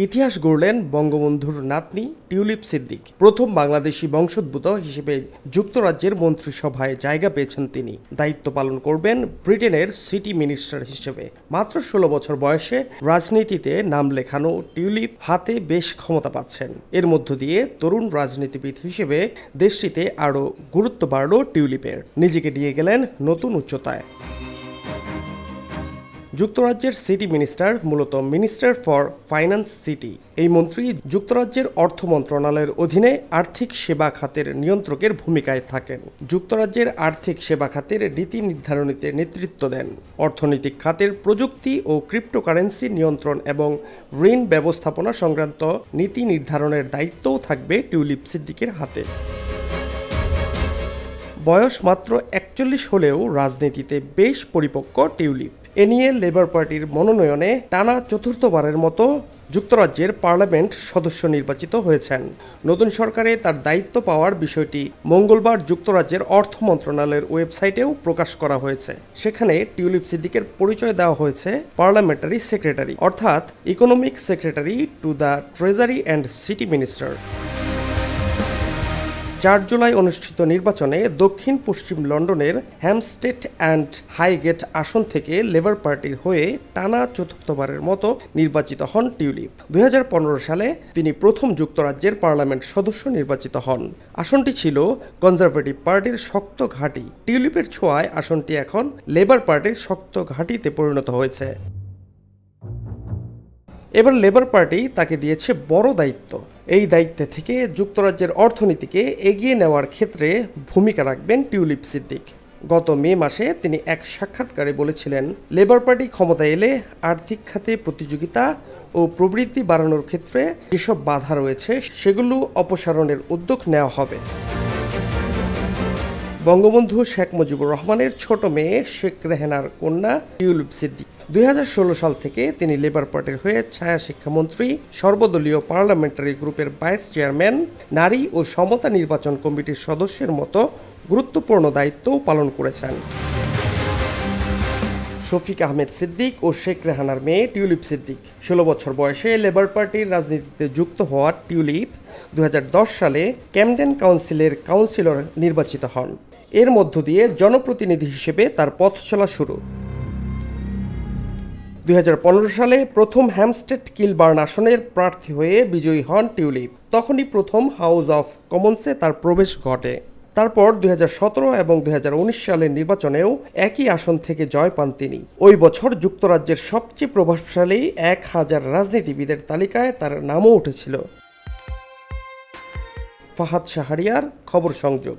ইতিহাস গড়লেন বঙ্গবন্ধুর নাতনি টিউলিপ সিদ্দিক। প্রথম বাংলাদেশি বংশোদ্ভূত হিসেবে যুক্তরাজ্যের মন্ত্রিসভায় জায়গা পেয়েছেন তিনি। দায়িত্ব পালন করবেন ব্রিটেনের সিটি মিনিস্টার হিসেবে। মাত্র ১৬ বছর বয়সে রাজনীতিতে নাম লেখানো টিউলিপ হাতে বেশ ক্ষমতা পাচ্ছেন। এর মধ্য দিয়ে তরুণ রাজনীতিবিদ হিসেবে দেশটিতে আরও গুরুত্ব বাড়ল টিউলিপের। নিজেকে নিয়ে গেলেন নতুন উচ্চতায়। যুক্তরাজ্যের সিটি মিনিস্টার মূলত মিনিস্টার ফর ফাইন্যান্স সিটি। এই মন্ত্রী যুক্তরাজ্যের অর্থ মন্ত্রণালয়ের অধীনে আর্থিক সেবা খাতের নিয়ন্ত্রকের ভূমিকায় থাকেন। যুক্তরাজ্যের আর্থিক সেবা খাতের নীতি নির্ধারণীতে নেতৃত্ব দেন। অর্থনৈতিক খাতের প্রযুক্তি ও ক্রিপ্টোকারেন্সি নিয়ন্ত্রণ এবং ঋণ ব্যবস্থাপনা সংক্রান্ত নীতি নির্ধারণের দায়িত্বও থাকবে টিউলিপ সিদ্দিকের হাতে। বয়স মাত্র ৪১ হলেও রাজনীতিতে বেশ পরিপক্ক টিউলিপ। এ নিয়ে লেবার পার্টির মনোনয়নে টানা চতুর্থবারের মতো যুক্তরাজ্যের পার্লামেন্ট সদস্য নির্বাচিত হয়েছেন। নতুন সরকারে তার দায়িত্ব পাওয়ার বিষয়টি মঙ্গলবার যুক্তরাজ্যের অর্থ মন্ত্রণালয়ের ওয়েবসাইটেও প্রকাশ করা হয়েছে। সেখানে টিউলিপ সিদ্দিকের পরিচয় দেওয়া হয়েছে পার্লামেন্টারি সেক্রেটারি, অর্থাৎ economic secretary to the treasury and city minister. ৪ July অনুষ্ঠিত নির্বাচনে দক্ষিণ পশ্চিম লন্ডনের হ্যামস্টেড অ্যান্ড হাইগেট আসন থেকে লেবার পার্টির হয়ে টানা চতুর্থবারের মতো নির্বাচিত হন টিউলিপ। ২০১৫ সালে তিনি প্রথম যুক্তরাজ্যের পার্লামেন্ট সদস্য নির্বাচিত হন। আসনটি ছিল কনজারভেটিভ পার্টির শক্ত ঘাঁটি। টিউলিপের ছোঁয়ায় আসনটি এখন লেবার পার্টির শক্ত ঘাঁটিতে পরিণত হয়েছে। এবার লেবার পার্টি তাকে দিয়েছে বড় দায়িত্ব। এই দায়িত্বে থেকে যুক্তরাজ্যের অর্থনীতিকে এগিয়ে নেওয়ার ক্ষেত্রে ভূমিকা রাখবেন টিউলিপ সিদ্দিক। গত মে মাসে তিনি এক সাক্ষাৎকারে বলেছিলেন, লেবার পার্টি ক্ষমতায় এলে আর্থিক খাতে প্রতিযোগিতা ও প্রবৃদ্ধি বাড়ানোর ক্ষেত্রে যেসব বাধা রয়েছে সেগুলো অপসারণের উদ্যোগ নেওয়া হবে। বঙ্গবন্ধু শেখ মুজিবুর রহমানের ছোট মেয়ে শেখ রেহানার কন্যা টিউলিপ সিদ্দিক। ২০১৬ সাল থেকে তিনি লেবার পার্টির হয়ে ছায়া শিক্ষামন্ত্রী, সর্বদলীয় পার্লামেন্টারি গ্রুপের ভাইস চেয়ারম্যান, নারী ও সমতা নির্বাচন কমিটির সদস্যের মতো গুরুত্বপূর্ণ দায়িত্বও পালন করেছেন। শফিক আহমেদ সিদ্দিক ও শেখ রেহানার মেয়ে টিউলিপ সিদ্দিক। ১৬ বছর বয়সে লেবার পার্টির রাজনীতিতে যুক্ত হওয়া টিউলিপ ২০১০ সালে ক্যামডেন কাউন্সিলের কাউন্সিলর নির্বাচিত হন। এর মধ্য দিয়ে জনপ্রতিনিধি হিসেবে তার পথ চলা শুরু। ২০১৫ সালে প্রথম হ্যামস্টেড কিলবার্ন আসনের প্রার্থী হয়ে বিজয়ী হন টিউলিপ। তখনই প্রথম হাউস অফ কমন্সে তার প্রবেশ ঘটে। তারপর ২০১৭ এবং ২০১৯ সালের নির্বাচনেও একই আসন থেকে জয় পান তিনি। ওই বছর যুক্তরাজ্যের সবচেয়ে প্রভাবশালী ১,০০০ রাজনীতিবিদের তালিকায় তার নামও উঠেছিল। ফাহাদ শাহরিয়ার, খবর সংযোগ।